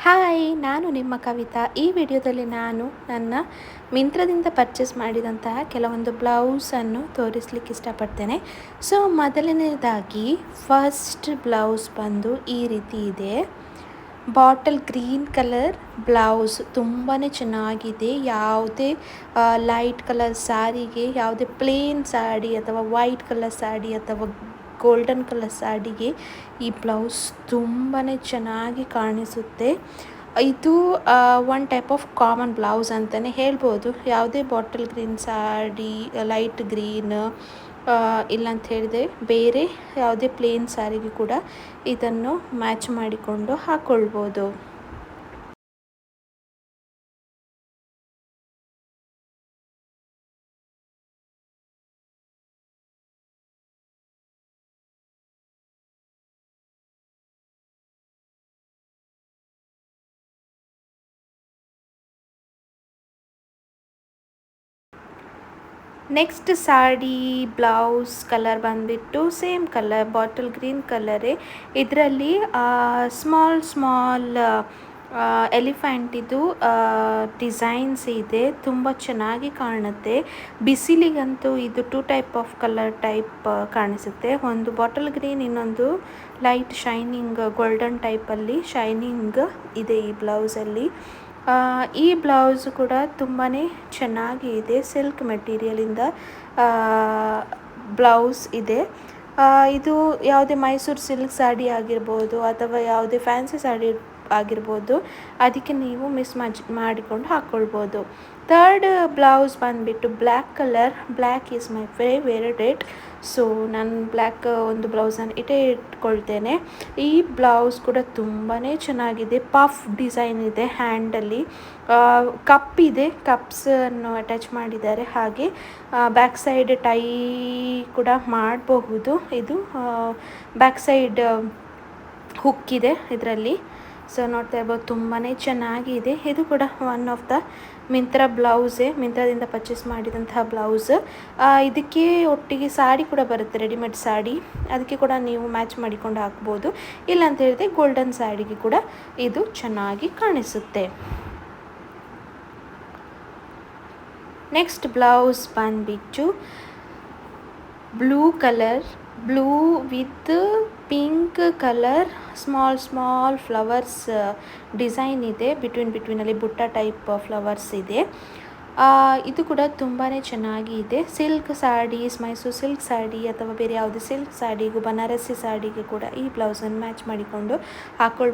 Hi, ನಾನು ನಿಮ್ಮ ಕವಿತಾ. ಈ ವಿಡಿಯೋದಲ್ಲಿ ನಾನು ನನ್ನ ಮಿಂತ್ರದಿಂದ ಪರ್ಚೇಸ್ ಮಾಡಿದಂತಹ ಕೆಲವೊಂದು ಬ್ಲೌಸನ್ನು ತೋರಿಸ್ಲಿಕ್ಕೆ ಇಷ್ಟಪಡ್ತೇನೆ. ಸೊ ಮೊದಲನೇದಾಗಿ ಫಸ್ಟ್ ಬ್ಲೌಸ್ ಬಂದು ಈ ರೀತಿ ಇದೆ. ಬಾಟಲ್ ಗ್ರೀನ್ ಕಲರ್ ಬ್ಲೌಸ್ ತುಂಬಾ ಚೆನ್ನಾಗಿದೆ. ಯಾವುದೇ ಲೈಟ್ ಕಲರ್ ಸ್ಯಾರಿಗೆ, ಯಾವುದೇ ಪ್ಲೇನ್ ಸ್ಯಾರಿ ಅಥವಾ ವೈಟ್ ಕಲರ್ ಸ್ಯಾರಿ ಅಥವಾ ಗೋಲ್ಡನ್ ಕಲರ್ ಸ್ಯಾರಿಗೆ ಈ ಬ್ಲೌಸ್ ತುಂಬಾ ಚೆನ್ನಾಗಿ ಕಾಣಿಸುತ್ತೆ. ಇದು one type of common blouse ಅಂತಲೇ ಹೇಳ್ಬೋದು. ಯಾವುದೇ bottle green sari, light green ಇಲ್ಲಂತ ಹೇಳಿದೆ ಬೇರೆ ಯಾವುದೇ ಪ್ಲೇನ್ ಸ್ಯಾರಿಗೆ ಕೂಡ ಇದನ್ನು ಮ್ಯಾಚ್ ಮಾಡಿಕೊಂಡು ಹಾಕ್ಕೊಳ್ಬೋದು. ನೆಕ್ಸ್ಟ್ ಸಾಡಿ ಬ್ಲೌಸ್ ಕಲರ್ ಬಂದುಬಿಟ್ಟು ಸೇಮ್ ಕಲರ್ ಬಾಟಲ್ ಗ್ರೀನ್ ಕಲರೇ. ಇದರಲ್ಲಿ ಸ್ಮಾಲ್ ಎಲಿಫೆಂಟಿದು ಡಿಸೈನ್ಸ್ ಇದೆ. ತುಂಬ ಚೆನ್ನಾಗಿ ಕಾಣುತ್ತೆ. ಬಿಸಿಲಿಗಂತೂ ಇದು two type of colour type ಕಾಣಿಸುತ್ತೆ. ಒಂದು ಬಾಟಲ್ ಗ್ರೀನ್, ಇನ್ನೊಂದು ಲೈಟ್ ಶೈನಿಂಗ್ ಗೋಲ್ಡನ್ ಟೈಪಲ್ಲಿ ಶೈನಿಂಗ್ ಇದೆ ಈ ಬ್ಲೌಸಲ್ಲಿ. ಈ ಬ್ಲೌಸ್ ಕೂಡ ತುಂಬಾ ಚೆನ್ನಾಗಿ ಇದೆ. ಸಿಲ್ಕ್ ಮೆಟೀರಿಯಲಿಂದ ಬ್ಲೌಸ್ ಇದೆ. ಇದು ಯಾವುದೇ ಮೈಸೂರು ಸಿಲ್ಕ್ ಸ್ಯಾರಿ ಆಗಿರ್ಬೋದು ಅಥವಾ ಯಾವುದೇ ಫ್ಯಾನ್ಸಿ ಸ್ಯಾರಿ ಆಗಿರ್ಬೋದು, ಅದಕ್ಕೆ ನೀವು ಮಾಡಿಕೊಂಡು ಹಾಕ್ಕೊಳ್ಬೋದು. ಥರ್ಡ್ ಬ್ಲೌಸ್ ಬಂದುಬಿಟ್ಟು black colour. Black is my favourite. So ನಾನು ಬ್ಲ್ಯಾಕ್ ಒಂದು ಬ್ಲೌಸನ್ನು ಇಟ್ಕೊಳ್ತೇನೆ. ಈ ಬ್ಲೌಸ್ ಕೂಡ ತುಂಬಾ ಚೆನ್ನಾಗಿದೆ. ಪಫ್ ಡಿಸೈನ್ ಇದೆ ಹ್ಯಾಂಡಲ್ಲಿ. ಕಪ್ ಇದೆ, ಕಪ್ಸನ್ನು ಅಟ್ಯಾಚ್ ಮಾಡಿದ್ದಾರೆ. ಹಾಗೆ ಬ್ಯಾಕ್ ಸೈಡ್ ಟೈ ಕೂಡ ಮಾಡಬಹುದು. ಇದು ಬ್ಯಾಕ್ ಸೈಡ್ ಹುಕ್ ಇದೆ ಇದರಲ್ಲಿ. ಸೊ ನೋಡ್ತಾ ಇರ್ಬೋದು, ತುಂಬಾ ಚೆನ್ನಾಗಿದೆ. ಇದು ಕೂಡ ಒನ್ ಆಫ್ ದ ಮಿಂತ್ರದಿಂದ ಪರ್ಚೇಸ್ ಮಾಡಿದಂತಹ ಬ್ಲೌಸ್. ಇದಕ್ಕೆ ಒಟ್ಟಿಗೆ ಸಾಡಿ ಕೂಡ ಬರುತ್ತೆ, ರೆಡಿಮೇಡ್ ಸಾಡಿ. ಅದಕ್ಕೆ ಕೂಡ ನೀವು ಮ್ಯಾಚ್ ಮಾಡಿಕೊಂಡು ಹಾಕ್ಬೋದು. ಇಲ್ಲ ಅಂತ ಹೇಳಿದ್ರೆ ಗೋಲ್ಡನ್ ಸ್ಯಾರಿಗೆ ಕೂಡ ಇದು ಚೆನ್ನಾಗಿ ಕಾಣಿಸುತ್ತೆ. ನೆಕ್ಸ್ಟ್ ಬ್ಲೌಸ್ ಬಂದುಬಿಟ್ಟು blue colour, blue with pink colour small flowers design ಇದೆ. ಬಿಟ್ವೀನಲ್ಲಿ ಬುಟ್ಟ ಟೈಪ್ ಫ್ಲವರ್ಸ್ ಇದೆ. ಇದು ಕೂಡ ತುಂಬಾ ಚೆನ್ನಾಗಿ ಇದೆ. ಸಿಲ್ಕ್ ಸ್ಯಾರೀಸ್, ಮೈಸೂರು ಸಿಲ್ಕ್ ಸ್ಯಾರಿ ಅಥವಾ ಬೇರೆ ಯಾವುದೇ ಸಿಲ್ಕ್ ಸ್ಯಾರಿಗೂ, ಬನಾರಸಿ ಸ್ಯಾರಿಗೆ ಕೂಡ ಈ ಬ್ಲೌಸನ್ನು ಮ್ಯಾಚ್ ಮಾಡಿಕೊಂಡು ಹಾಕ್ಕೊಳ್ಬೋದು.